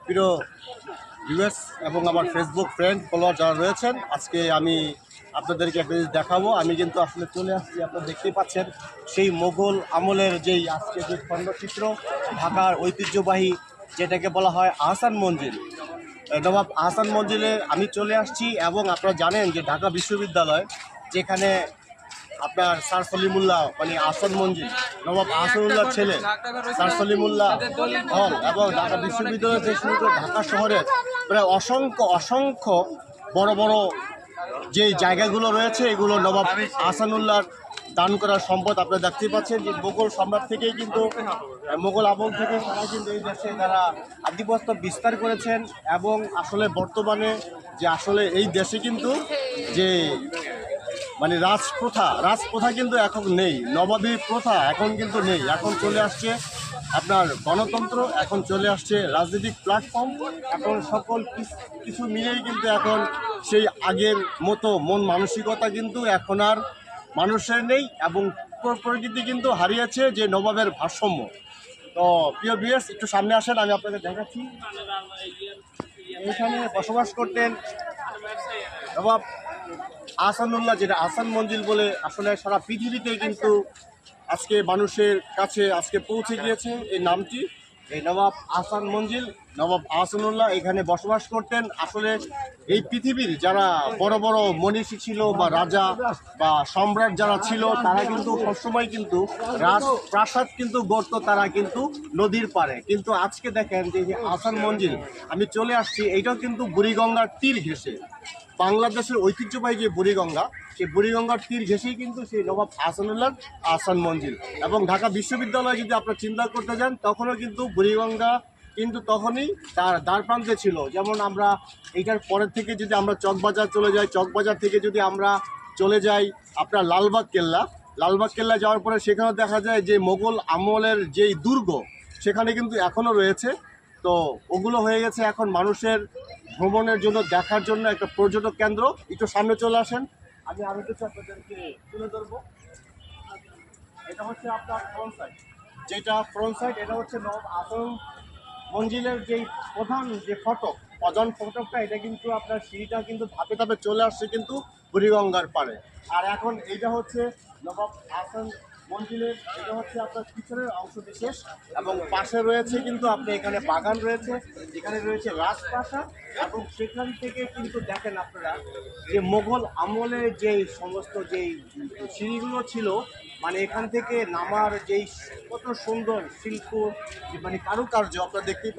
প্রিয় ভিউয়ার্স এবং আমার ফেসবুক ফ্রেন্ড ফলোয়ার যারা রয়েছেন, আজকে আমি আপনাদেরকে একটা জিনিস দেখাবো। আমি কিন্তু আসলে চলে আসছি, আপনারা দেখতেই পাচ্ছেন, সেই মোগল আমলের যেই আজকে যে খণ্ডচিত্র, ঢাকার ঐতিহ্যবাহী যেটাকে বলা হয় আহসান মঞ্জিল, নবাব আহসান মঞ্জিলে আমি চলে আসছি। এবং আপনারা জানেন যে ঢাকা বিশ্ববিদ্যালয় যেখানে আপনার স্যার সলিমুল্লাহ মানে আহসান মঞ্জিল, নবাব আহসানুল্লাহ ছেলে স্যার সলিমুল্লাহ হল, এবং ঢাকা বিশ্ববিদ্যালয় যে শুরু করে ঢাকা শহরের প্রায় অসংখ্য বড় বড় যে জায়গাগুলো রয়েছে, এগুলো নবাব আহসানুল্লাহর দান করার সম্পদ। আপনারা দেখতেই পাচ্ছেন যে মোগল সম্রাট থেকেই কিন্তু, মোগল আমল থেকে তারা কিন্তু এই দেশে তারা আধিপত্য বিস্তার করেছেন। এবং আসলে বর্তমানে যে আসলে এই দেশে কিন্তু যে মানে রাজপ্রথা কিন্তু এখন নেই, নবাবী প্রথা এখন কিন্তু নেই। এখন চলে আসছে আপনার গণতন্ত্র, এখন চলে আসছে রাজনৈতিক প্ল্যাটফর্ম। এখন সকল কিছু মিলেই কিন্তু এখন সেই আগের মতো মন মানসিকতা কিন্তু এখন আর মানুষের নেই, এবং প্রকৃতি কিন্তু হারিয়েছে যে নবাবের ভারসাম্য। তো প্রিয় ভিউয়ার্স, একটু সামনে আসেন, আমি আপনাদের দেখাচ্ছি। এখানে বসবাস করতেন নবাব আহসানুল্লাহ, যেটা আহসান মঞ্জিল বলে আসলে সারা পৃথিবীতে কিন্তু আজকে মানুষের কাছে আজকে পৌঁছে গিয়েছে এই নামটি। এই নবাব আহসান মঞ্জিল, নবাব আহসানুল্লাহ এখানে বসবাস করতেন। আসলে এই পৃথিবীর যারা বড় বড় মনীষী ছিল বা রাজা বা সম্রাট যারা ছিল, তারা কিন্তু সবসময় কিন্তু রাজপ্রাসাদ কিন্তু গড়ত তারা কিন্তু নদীর পাড়ে। কিন্তু আজকে দেখেন যে আহসান মঞ্জিল আমি চলে আসছি, এইটাও কিন্তু বুড়িগঙ্গার তীর ঘেঁষে, বাংলাদেশের ঐতিহ্যবাহী যে বুড়িগঙ্গা, সেই বুড়িগঙ্গার তীর ঘেঁষেই কিন্তু সেই নবাব আহসানুল্লাহ আহসান মঞ্জিল। এবং ঢাকা বিশ্ববিদ্যালয়ে যদি আপনারা চিন্তা করতে যান, তখনও কিন্তু বুড়িগঙ্গা কিন্তু তখনই তার দ্বার প্রান্তে ছিল। যেমন আমরা এইটার পরের থেকে যদি আমরা চকবাজার চলে যাই, চকবাজার থেকে যদি আমরা চলে যাই আপনার লালবাগ কেল্লা যাওয়ার পরে সেখানে দেখা যায় যে মোগল আমলের যেই দুর্গ সেখানে কিন্তু এখনও রয়েছে। তো ওগুলো হয়ে গেছে এখন মানুষের ভ্রমণের জন্য, দেখার জন্য একটা পর্যটক কেন্দ্র। একটু সামনে চলে আসেন, আমি আরো কিছু আপনাদেরকে তুলে ধরবো। এটা হচ্ছে আপনার ফ্রন্ট সাইড, এটা হচ্ছে নবাব আহসান মঞ্জিলের যেই প্রধান যে ফটকটা, এটা কিন্তু আপনার সিঁড়িটা কিন্তু ধাপে ধাপে চলে আসছে কিন্তু বুড়িগঙ্গার পাড়ে। আর এখন এইটা হচ্ছে নবাব আহসান মঞ্জিলের, এটা হচ্ছে আপনার পিছনের অংশ বিশেষ। এবং পাশে রয়েছে কিন্তু আপনি এখানে বাগান রয়েছে, এখানে রয়েছে রাজপ্রাসাদ। এবং সেখান থেকে কিন্তু দেখেন আপনারা যে মোগল আমলে যেই সমস্ত যেই সিঁড়িগুলো ছিল, মানে এখান থেকে নামার যেই কত সুন্দর শিল্প মানে কারুকার্য আপনারা দেখতেই